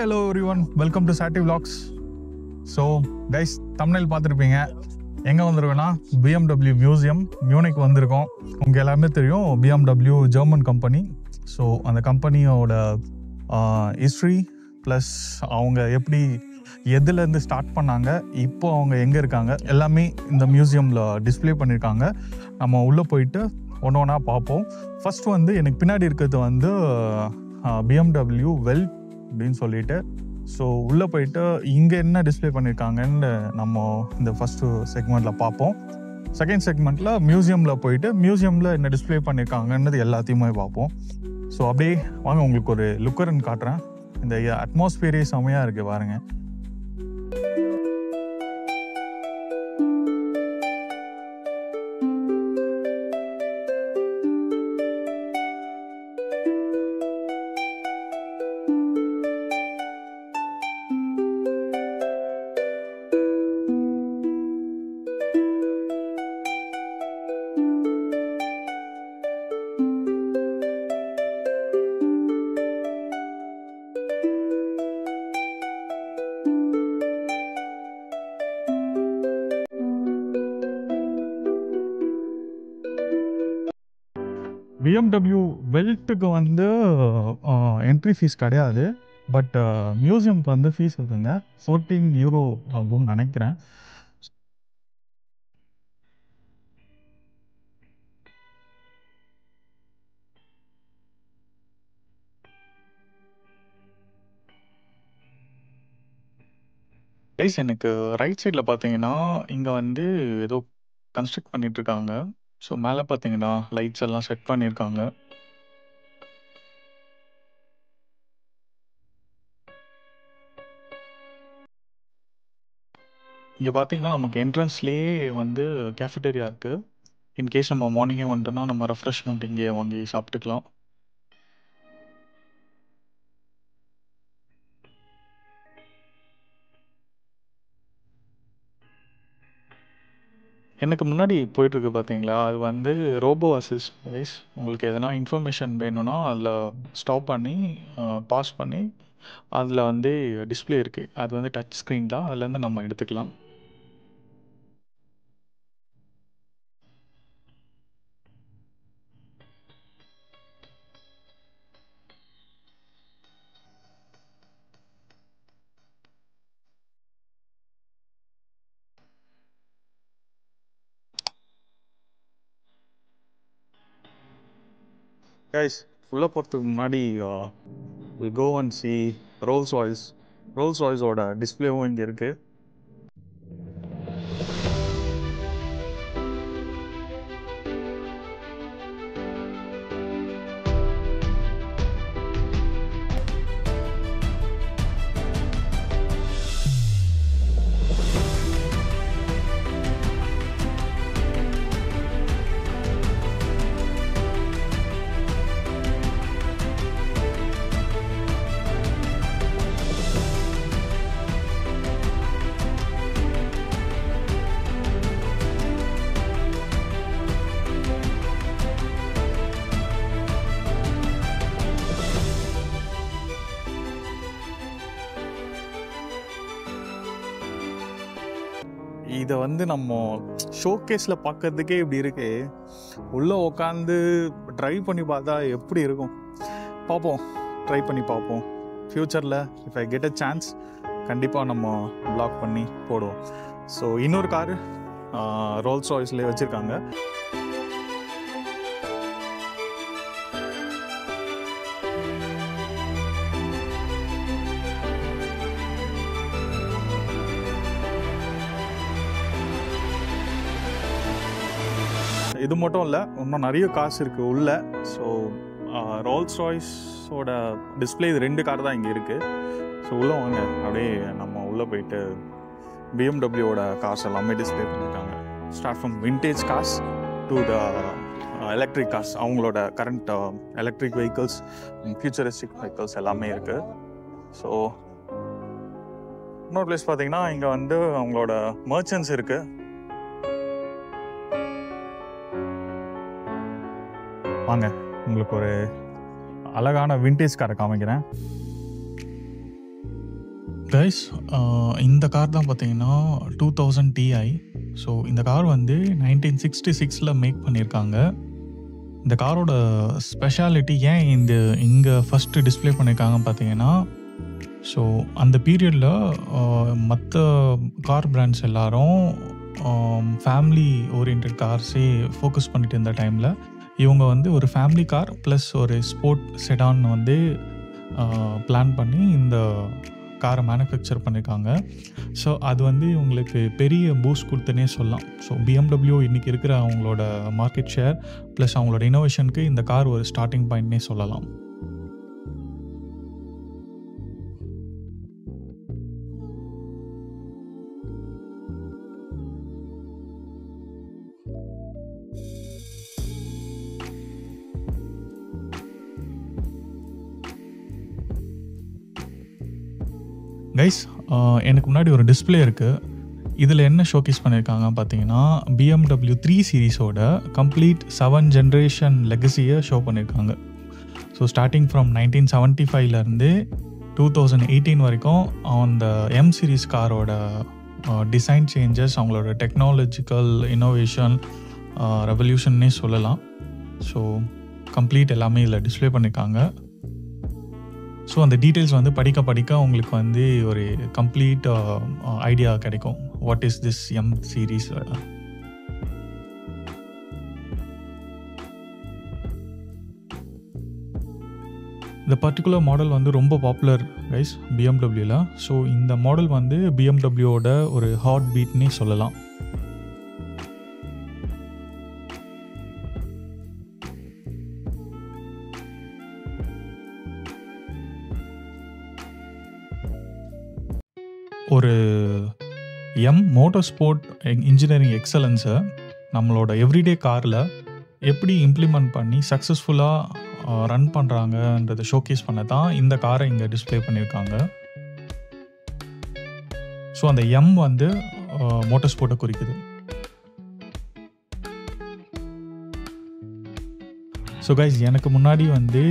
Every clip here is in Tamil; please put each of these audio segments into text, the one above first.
hello everyone, welcome to Sati Vlogs. So guys, thumbnail பார்த்துருப்பீங்க. எங்கே வந்திருக்கோன்னா BMW மியூசியம் மியூனிக் வந்திருக்கோம். உங்களுக்கு எல்லாமே தெரியும், BMW ஜெர்மன் கம்பெனி. ஸோ அந்த கம்பெனியோட ஹிஸ்ட்ரி ப்ளஸ் அவங்க எப்படி எதுலேருந்து ஸ்டார்ட் பண்ணாங்க, இப்போ அவங்க எங்கே இருக்காங்க எல்லாமே இந்த மியூசியமில் டிஸ்பிளே பண்ணியிருக்காங்க. நம்ம உள்ளே போயிட்டு ஒன்று ஒன்றா பார்ப்போம். ஃபர்ஸ்ட் வந்து எனக்கு பின்னாடி இருக்கிறது வந்து BMW வெல் அப்படின்னு சொல்லிட்டு. ஸோ உள்ளே போயிட்டு இங்கே என்ன டிஸ்பிளே பண்ணியிருக்காங்கன்னு நம்ம இந்த ஃபஸ்ட்டு செக்மெண்ட்டில் பார்ப்போம். செகண்ட் செக்மெண்ட்டில் மியூசியமில் போயிட்டு மியூசியமில் என்ன டிஸ்பிளே பண்ணியிருக்காங்கன்றது எல்லாத்தையுமே பார்ப்போம். ஸோ அப்படியே வாங்க உங்களுக்கு ஒரு லுக்கர்ன்னு காட்டுறேன். இந்த அட்மாஸ்பியரே செமையாக இருக்குது பாருங்கள். BMW வெல்ட்டுக்கு வந்து என்ட்ரி ஃபீஸ் கிடையாது, பட் மியூசியம்க்கு வந்து ஃபீஸ் இருக்குங்க. 14 யூரோ ஆகும்னு நினைக்கிறேன். கைஸ், எனக்கு ரைட் சைடில் பார்த்தீங்கன்னா இங்கே வந்து ஏதோ கன்ஸ்ட்ரக்ட் பண்ணிகிட்ருக்காங்க. ஸோ மேலே பார்த்தீங்கன்னா லைட்ஸ் எல்லாம் செட் பண்ணியிருக்காங்க. இங்கே பார்த்தீங்கன்னா நமக்கு என்ட்ரன்ஸ்லேயே வந்து கேஃபிடேரியா இருக்குது. இன்கேஸ் நம்ம மார்னிங்கே வந்துட்டோம்னா நம்ம ரெஃப்ரெஷ்மெண்ட் இங்கே வாங்கி சாப்பிட்டுக்கலாம். எனக்கு முன்னாடி போயிட்டுருக்கு பார்த்தீங்களா, அது வந்து ரோபோ அசிஸ்ட் கைஸ். உங்களுக்கு எதனா இன்ஃபர்மேஷன் வேணும்னா அதில் ஸ்டாப் பண்ணி பாஸ் பண்ணி அதில் வந்து டிஸ்பிளே இருக்குது. அது வந்து டச் ஸ்க்ரீன் தான், அதுலேருந்து நம்ம எடுத்துக்கலாம். கைஸ், உள்ளே போகிறதுக்கு முன்னாடி we'll go and see Rolls ராய்ஸோட டிஸ்பிளேவும் இங்கே இருக்குது. இதை வந்து நம்ம ஷோகேஸில் பார்க்கறதுக்கே இப்படி இருக்கு. உள்ளே உட்காந்து ட்ரை பண்ணி பார்த்தா எப்படி இருக்கும் பார்ப்போம். ட்ரை பண்ணி பார்ப்போம். ஃப்யூச்சரில் if I get a chance கண்டிப்பாக நம்ம வ்ளாக் பண்ணி போடுவோம். ஸோ இன்னொரு காரு ரோல்ஸ் ராய்ஸ்லேயே வச்சுருக்காங்க. இது மட்டும் இல்லை, இன்னும் நிறைய காசு இருக்குது உள்ளே. ஸோ ரோல்ஸ் ராய்ஸோட டிஸ்பிளே இது 2 கார் தான் இங்கே இருக்குது. ஸோ உள்ளே வாங்க, அப்படியே நம்ம உள்ளே போயிட்டு BMWவோட கார்ஸ் எல்லாமே டிஸ்பிளே பண்ணியிருக்காங்க. Start from vintage cars to the electric cars. அவங்களோட current electric vehicles, futuristic vehicles எல்லாமே இருக்குது. ஸோ இன்னொரு பிளேஸ் பார்த்தீங்கன்னா இங்கே வந்து அவங்களோட மர்ச்சன்ட்ஸ் இருக்குது. வாங்க, உங்களுக்கு ஒரு அழகான விண்டேஜ் காரை காமிக்கிறேன். கைஸ், இந்த கார் தான் பார்த்தீங்கன்னா 2000 Ti. ஸோ இந்த கார் வந்து 1966 மேக் பண்ணியிருக்காங்க. இந்த காரோட ஸ்பெஷாலிட்டி ஏன் இங்கே ஃபஸ்ட்டு டிஸ்பிளே பண்ணியிருக்காங்க பார்த்தீங்கன்னா, ஸோ அந்த பீரியடில் மற்ற கார் பிராண்ட்ஸ் எல்லாரும் ஃபேமிலி ஓரியன்ட் கார்ஸே ஃபோக்கஸ் பண்ணிட்டு இருந்த டைமில் இவங்க வந்து ஒரு ஃபேமிலி கார் ப்ளஸ் ஒரு ஸ்போர்ட் செடான் வந்து பிளான் பண்ணி இந்த காரை மேனுஃபேக்சர் பண்ணியிருக்காங்க. ஸோ அது வந்து இவங்களுக்கு பெரிய பூஸ்ட் கொடுத்துனே சொல்லலாம். ஸோ BMW இன்றைக்கி இருக்கிற அவங்களோட மார்க்கெட் ஷேர் ப்ளஸ் அவங்களோட இனோவேஷனுக்கு இந்த கார் ஒரு ஸ்டார்டிங் பாயிண்ட்னே சொல்லலாம். கைஸ், எனக்கு முன்னாடி ஒரு டிஸ்பிளே இருக்குது. இதில் என்ன ஷோகேஸ் பண்ணியிருக்காங்க பார்த்தீங்கன்னா, BMW 3 சீரீஸோட கம்ப்ளீட் 7 ஜென்ரேஷன் லெகசியை ஷோ பண்ணியிருக்காங்க. ஸோ ஸ்டார்டிங் ஃப்ரம் 1975 2018 வரைக்கும் அந்த M சீரீஸ் காரோட டிசைன் சேஞ்சஸ், அவங்களோட டெக்னாலஜிக்கல் இன்னோவேஷன் ரெவல்யூஷன்னே சொல்லலாம். ஸோ கம்ப்ளீட் எல்லாமே இதில் டிஸ்பிளே பண்ணியிருக்காங்க. ஸோ அந்த டீட்டெயில்ஸ் வந்து படிக்க உங்களுக்கு வந்து ஒரு கம்ப்ளீட் ஐடியா கிடைக்கும். What is this M series? இந்த பர்டிகுலர் மாடல் வந்து ரொம்ப பாப்புலர் கைஸ் BMWல. ஸோ இந்த மாடல் வந்து BMWவோட ஒரு ஹார்ட் பீட்னே சொல்லலாம். ஒரு மோட்டார் ஸ்போர்ட் இன்ஜினியரிங் எக்ஸலன்ஸை நம்மளோட எவ்ரிடே காரில் எப்படி இம்ப்ளிமெண்ட் பண்ணி சக்ஸஸ்ஃபுல்லாக ரன் பண்ணுறாங்கன்றதை ஷோகேஸ் பண்ண தான் இந்த காரை இங்கே டிஸ்பிளே பண்ணியிருக்காங்க. ஸோ அந்த வந்து மோட்டார் ஸ்போர்ட்டை குறிக்குது. ஸோ கைஸ், எனக்கு முன்னாடி வந்து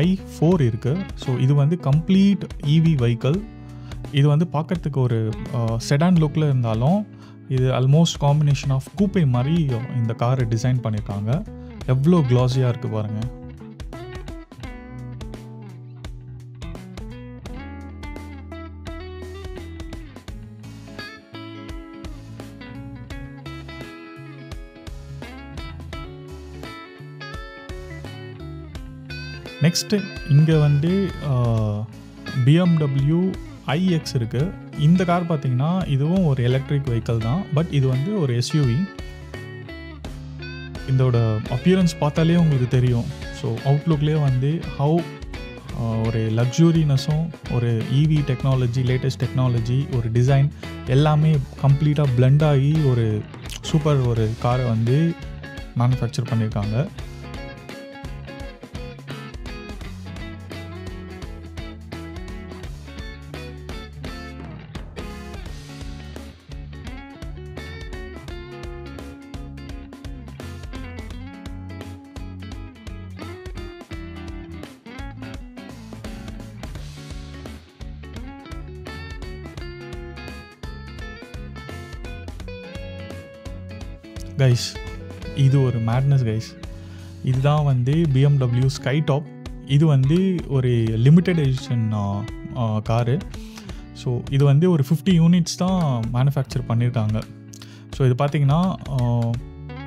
i4 இருக்குது. ஸோ இது வந்து கம்ப்ளீட் EV வெஹிக்கிள். இது வந்து பார்க்குறதுக்கு ஒரு செடான் லுக்கில் இருந்தாலும் இது ஆல்மோஸ்ட் காம்பினேஷன் ஆஃப் கூப்பே மாதிரி இந்த காரை டிசைன் பண்ணியிருக்காங்க. எவ்வளோ க்ளாஸியாக இருக்குது பாருங்கள். நெக்ஸ்ட்டு இங்கே வந்து BMW iX இருக்குது. இந்த கார் பார்த்தீங்கன்னா இதுவும் ஒரு எலக்ட்ரிக் வெஹிக்கிள் தான், பட் இது வந்து ஒரு SUV. இதோட அப்பியரன்ஸ் பார்த்தாலே உங்களுக்கு தெரியும். ஸோ அவுட்லுக்லேயே வந்து ஒரு லக்ஸூரினஸும் ஒரு EV டெக்னாலஜி, லேட்டஸ்ட் டெக்னாலஜி, ஒரு டிசைன் எல்லாமே கம்ப்ளீட்டாக பிளெண்ட் ஆகி ஒரு சூப்பர் ஒரு காரை வந்து மேனுஃபேக்சர் பண்ணியிருக்காங்க. கைஸ், இது ஒரு மேட்னஸ் கைஸ். இதுதான் வந்து BMW ஸ்கை டாப். இது வந்து ஒரு லிமிட்டட் எடிஷன் காரு. ஸோ இது வந்து ஒரு 50 யூனிட்ஸ் தான் மேனுஃபேக்சர் பண்ணியிருக்காங்க. ஸோ இது பார்த்திங்கன்னா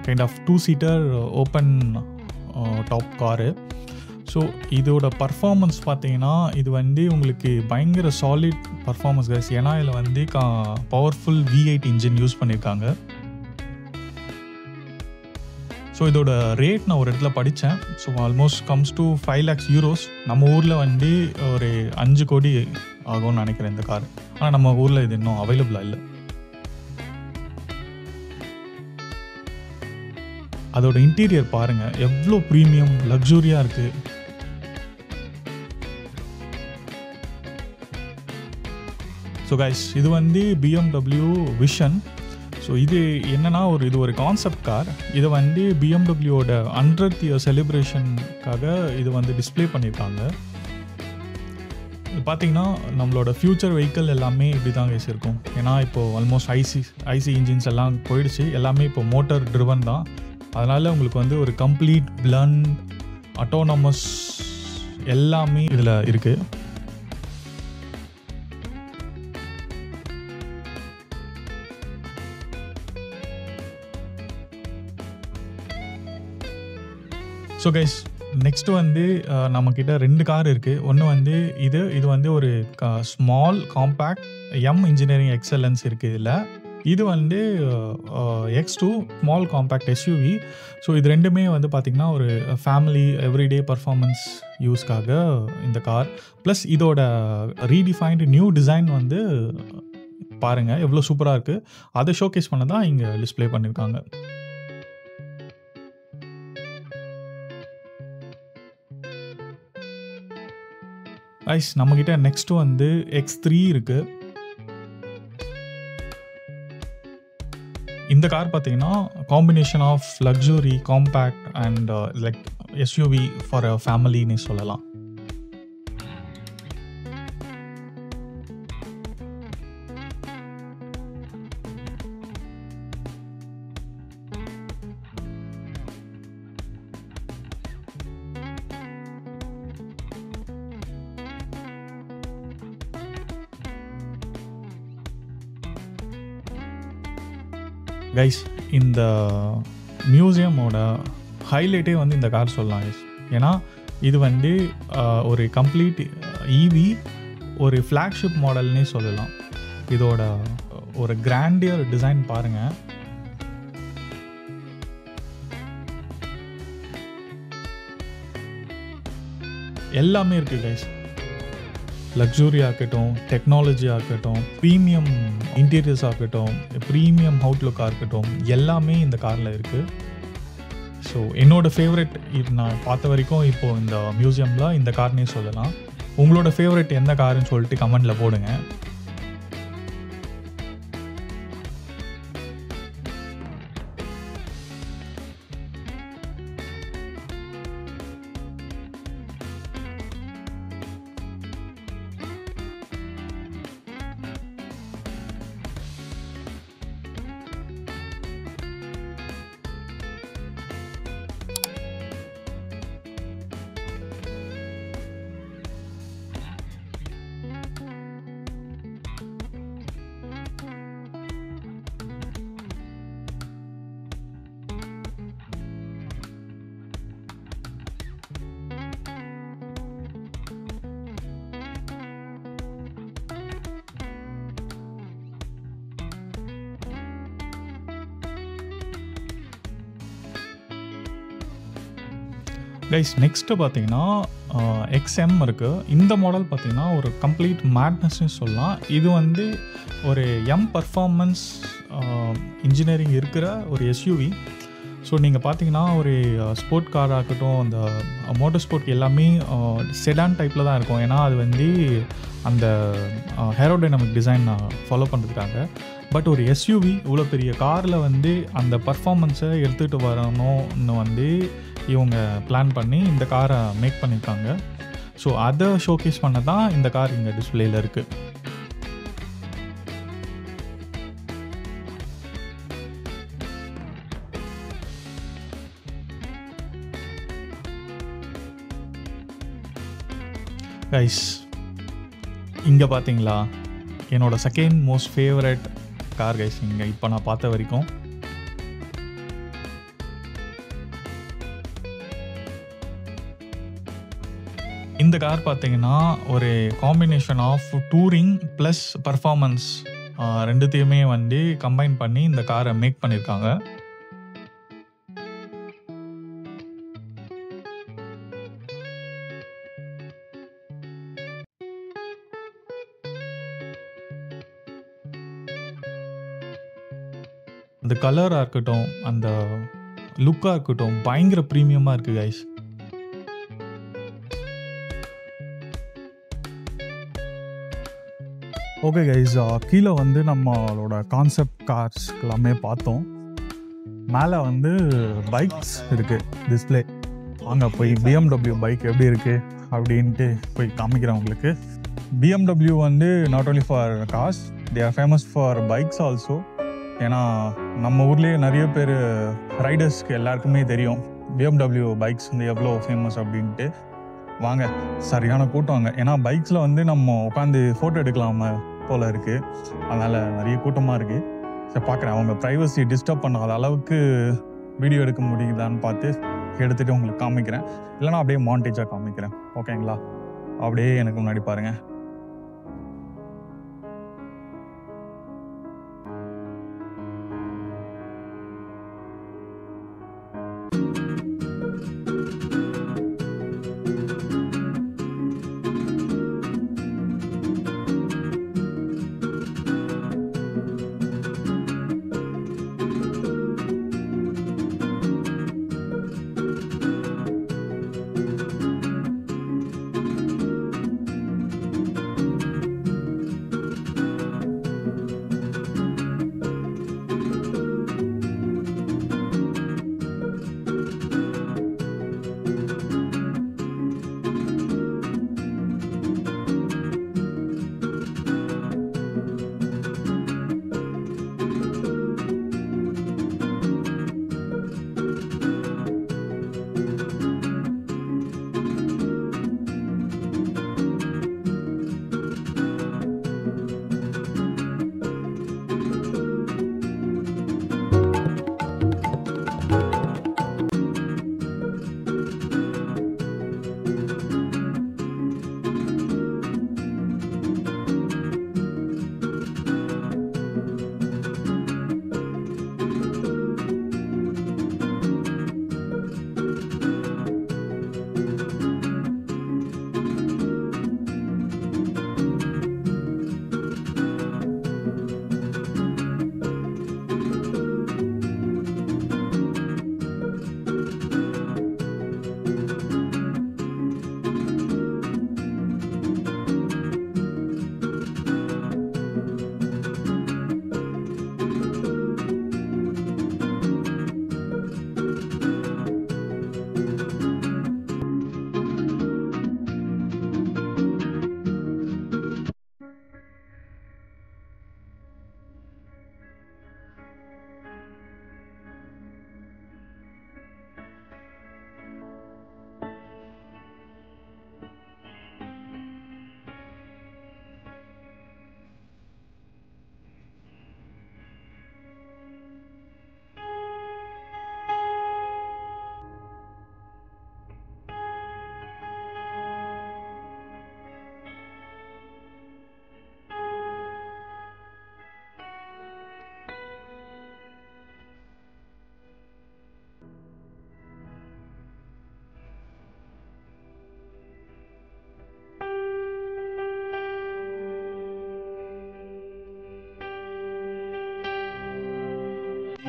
kind of 2 seater open top car. So இதோட பர்ஃபார்மன்ஸ் பார்த்தீங்கன்னா இது வந்து உங்களுக்கு பயங்கர சாலிட் பர்ஃபார்மன்ஸ் கைஸ். ஏன்னா இதில் வந்து பவர்ஃபுல் V8 இன்ஜின் யூஸ் பண்ணியிருக்காங்க. ஸோ இதோட ரேட் நான் ஒரு இடத்துல படித்தேன். So almost comes to 5 lakhs euros. நம்ம ஊரில் வந்து ஒரு 5 கோடி ஆகும்னு நினைக்கிறேன் இந்த கார். ஆனால் நம்ம ஊரில் இது இன்னும் அவைலபிளாக இல்லை. அதோட இன்டீரியர் பாருங்கள், எவ்வளோ ப்ரீமியம் லக்ஸூரியாக இருக்குது. ஸோ கைஸ், இது வந்து BMW விஷன். ஸோ இது என்னென்னா இது ஒரு கான்செப்ட் கார். இதை வந்து BMWவோட 100th இயர் செலிப்ரேஷனுக்காக இது வந்து டிஸ்பிளே பண்ணியிருக்காங்க. பார்த்தீங்கன்னா நம்மளோட ஃப்யூச்சர் வெஹிக்கிள் எல்லாமே இப்படி தான் கைஸ் இருக்கும். ஏன்னா இப்போது ஆல்மோஸ்ட் ஐசி இன்ஜின்ஸ் எல்லாம் போயிடுச்சு, எல்லாமே இப்போ மோட்டர் ட்ரிவன் தான். அதனால் உங்களுக்கு வந்து ஒரு கம்ப்ளீட் பிளண்ட் அட்டானமஸ் எல்லாமே இதில் இருக்குது. ஸோ கைஸ் நெக்ஸ்ட்டு வந்து நம்மக்கிட்ட 2 கார் இருக்குது. ஒன்று வந்து இது வந்து ஒரு ஸ்மால் காம்பேக்ட் இன்ஜினியரிங் எக்ஸலன்ஸ் இருக்குது இதில். இது வந்து X2 small compact SUV. So இது ரெண்டுமே வந்து பார்த்திங்கன்னா ஒரு ஃபேமிலி எவ்ரிடே பர்ஃபார்மன்ஸ் யூஸ்க்காக இந்த கார். ப்ளஸ் இதோட ரீடிஃபைன்டு நியூ டிசைன் வந்து பாருங்கள் எவ்வளோ சூப்பராக இருக்குது. அதை ஷோகேஸ் பண்ண தான் இங்கே டிஸ்பிளே பண்ணியிருக்காங்க. ஐஸ் நம்மக்கிட்ட நெக்ஸ்ட்டு வந்து X3 இருக்குது. இந்த கார் பார்த்தீங்கன்னா combination of luxury, compact and like SUV for a ஃபேமிலின்னு சொல்லலாம். கைஸ் இந்த மியூசியமோட ஹைலைட்டே வந்து இந்த கார் சொல்லலாம் கைஸ். ஏன்னா இது வந்து ஒரு கம்ப்ளீட் ஈவி, ஒரு ஃப்ளாக்ஷிப் மாடல்னே சொல்லலாம். இதோட ஒரு கிராண்டியர் டிசைன் பாருங்கள். எல்லாமே இருக்குது கைஸ். லக்ஸுரியாக இருக்கட்டும், டெக்னாலஜியாக இருக்கட்டும், ப்ரீமியம் இன்டீரியர்ஸாக இருக்கட்டும், ப்ரீமியம் அவுட்லுக்காக இருக்கட்டும், எல்லாமே இந்த காரில் இருக்குது. ஸோ என்னோடய ஃபேவரெட் இது நான் பார்த்த வரைக்கும் இப்போது இந்த மியூசியமில் இந்த கார்னே சொல்லலாம். உங்களோட ஃபேவரெட் எந்த காருன்னு சொல்லிட்டு கமெண்டில் போடுங்க. கைஸ் நெக்ஸ்ட்டு பார்த்தீங்கன்னா XM இருக்குது. இந்த மாடல் பார்த்தீங்கன்னா ஒரு கம்ப்ளீட் மேட்னஸ்ன்னு சொல்லலாம். இது வந்து ஒரு பர்ஃபார்மன்ஸ் இன்ஜினியரிங் இருக்கிற ஒரு எஸ்யூவி. ஸோ நீங்கள் பார்த்தீங்கன்னா ஒரு ஸ்போர்ட் காராக இருக்கட்டும், அந்த மோட்டர் ஸ்போர்ட் எல்லாமே செடான் டைப்பில் தான் இருக்கும். ஏன்னா அது வந்து அந்த ஏரோடைனமிக் டிசைன் ஃபாலோ பண்ணுறதுக்காக. பட் ஒரு எஸ்யூவி இவ்வளோ பெரிய காரில் வந்து அந்த பர்ஃபார்மன்ஸை எடுத்துகிட்டு வரணும்னு வந்து இவங்க பிளான் பண்ணி இந்த காரை மேக் பண்ணியிருக்காங்க. ஸோ அதை ஷோகேஸ் பண்ண தான் இந்த கார் இங்கே டிஸ்பிளேயில் இருக்குது. கைஸ் இங்கே பார்த்தீங்களா என்னோடய second most favourite car guys இங்கே இப்போ நான் பார்த்த வரைக்கும். இந்த கார் பார்த்தீங்கன்னா ஒரு combination of touring plus performance ரெண்டுத்தையுமே வந்து கம்பைன் பண்ணி இந்த காரை மேக் பண்ணியிருக்காங்க. அந்த கலராக இருக்கட்டும், அந்த லுக்காக இருக்கட்டும், பயங்கர ப்ரீமியமாக இருக்குது கைஸ். ஓகே கைஸ், கீழே வந்து நம்மளோட கான்செப்ட் கார்ஸ் எல்லாமே பார்த்தோம். மேலே வந்து பைக்ஸ் இருக்குது டிஸ்பிளே. வாங்க போய் BMW பைக் எப்படி இருக்குது அப்படின்ட்டு போய் காமிக்கிறேன் உங்களுக்கு. BMW வந்து not only for cars, they are famous for bikes also. ஏன்னா நம்ம ஊர்லேயே நிறைய பேர் ரைடர்ஸ்க்கு எல்லாருக்குமே தெரியும் BMW பைக்ஸ் வந்து எவ்வளோ ஃபேமஸ் அப்படின்ட்டு. வாங்க, சரியான கூட்டம் அங்கே. ஏன்னா பைக்ஸில் வந்து நம்ம உட்காந்து ஃபோட்டோ எடுக்கலாம போல் இருக்குது, அதனால் நிறைய கூட்டமாக இருக்குது. சரி பார்க்குறேன், அவங்க ப்ரைவசி டிஸ்டர்ப் பண்ணாத அளவுக்கு வீடியோ எடுக்க முடியுதான்னு பார்த்து எடுத்துகிட்டு உங்களுக்கு காமிக்கிறேன். இல்லைனா அப்படியே மாண்டேஜாக காமிக்கிறேன், ஓகேங்களா? அப்படியே எனக்கு முன்னாடி பாருங்கள்.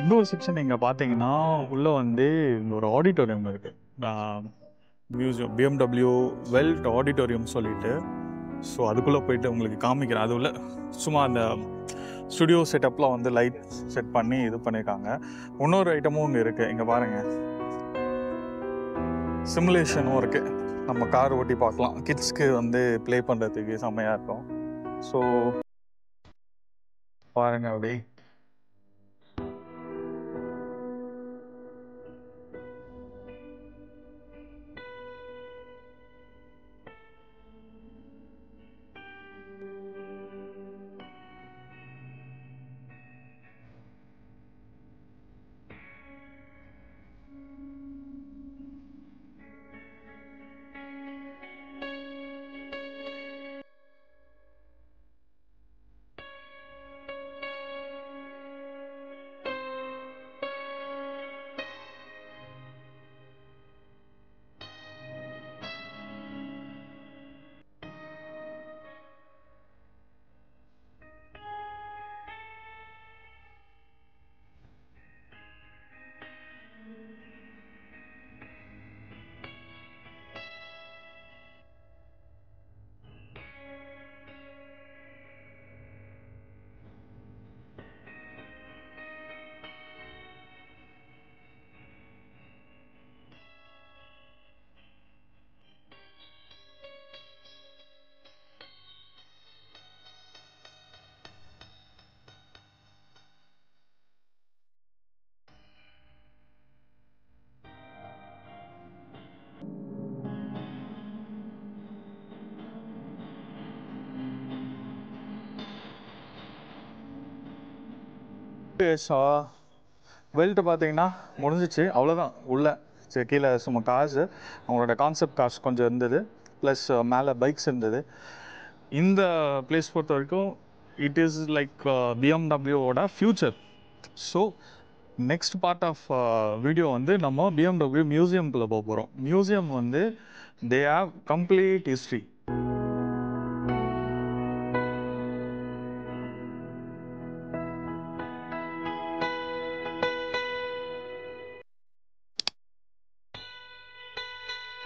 இன்னொரு செக்ஷன் நீங்கள் பார்த்தீங்கன்னா உள்ளே வந்து ஒரு ஆடிட்டோரியம் இருக்குது, மியூசியம் BMW வெல்ட் ஆடிட்டோரியம் சொல்லிட்டு. ஸோ அதுக்குள்ளே போயிட்டு உங்களுக்கு காமிக்கிறேன். அது உள்ள சும்மா அந்த ஸ்டுடியோ செட்டப்லாம் வந்து லைட் செட் பண்ணி இது பண்ணியிருக்காங்க. இன்னொரு ஐட்டமும் ஒன்று இருக்குது, இங்கே பாருங்கள், சிமுலேஷனும் இருக்குது. நம்ம கார் ஓட்டி பார்க்கலாம், கிட்ஸ்க்கு வந்து ப்ளே பண்ணுறதுக்கு செம்மையாக இருக்கும். ஸோ பாருங்கள் அப்படி. வெல்ட்டு பார்த்தீங்கன்னா முடிஞ்சிச்சு, அவ்வளோதான். உள்ள சரி, கீழே சும்மா காசு அவங்களோட கான்செப்ட் கார்ஸ் கொஞ்சம் இருந்தது, ப்ளஸ் மேலே பைக்ஸ் இருந்தது. இந்த பிளேஸ் பொறுத்த வரைக்கும் இட் இஸ் லைக் பிஎம்டபிள்யூவோட future. So next part of video வந்து நம்ம பிஎம்டபிள்யூ மியூசியம்குள்ளே போக போகிறோம். மியூசியம் வந்து தே ஹாவ் கம்ப்ளீட் ஹிஸ்ட்ரி.